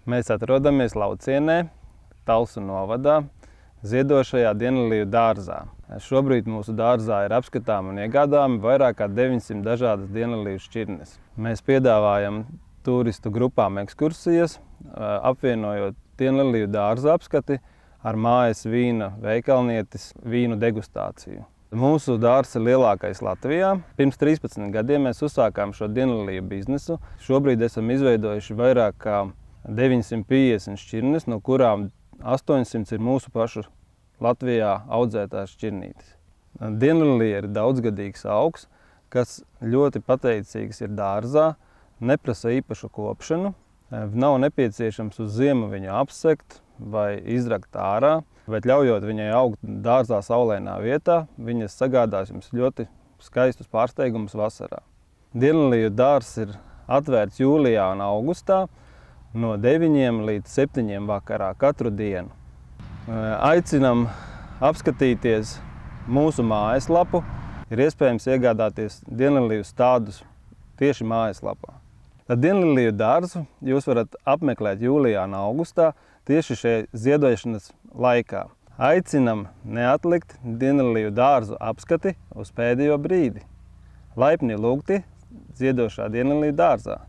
Mēs atrodamies Laucienē, Talsu novadā, ziedošajā dienliliju dārzā. Šobrīd mūsu dārzā ir apskatāmi un iegādājami vairāk kā 900 dažādas dienliliju šķirnes. Mēs piedāvājam turistu grupām ekskursijas, apvienojot dienliliju dārza apskati ar mājas vīna veikalnietes vīnu degustāciju. Mūsu dārzs ir lielākais Latvijā. Pirms 13 gadiem mēs uzsākām šo dienliliju biznesu. Šobrīd esam izveidojuši vairāk kā 950 šķirnes, no kurām 800 ir mūsu pašu Latvijā audzētās šķirnītes. Dienlilija ir daudzgadīgs augs, kas ļoti pateicīgs ir dārzā, neprasa īpašu kopšanu, nav nepieciešams uz ziemu viņu apsekt vai izrakt ārā, bet ļaujot viņai augt dārzā saulainā vietā, viņas sagādās jums ļoti skaistus pārsteigumus vasarā. Dienliliju dārzs ir atvērts jūlijā un augustā no 9 līdz 7 vakarā katru dienu. Aicinam apskatīties mūsu mājaslapu. Ir iespējams iegādāties dienliliju stādus tieši mājaslapā. Tad dienliliju dārzu jūs varat apmeklēt jūlijā un augustā tieši šajā ziedošanas laikā. Aicinam neatlikt dienliliju dārzu apskati uz pēdējo brīdi. Laipni lūgti ziedošā dienliliju dārzā.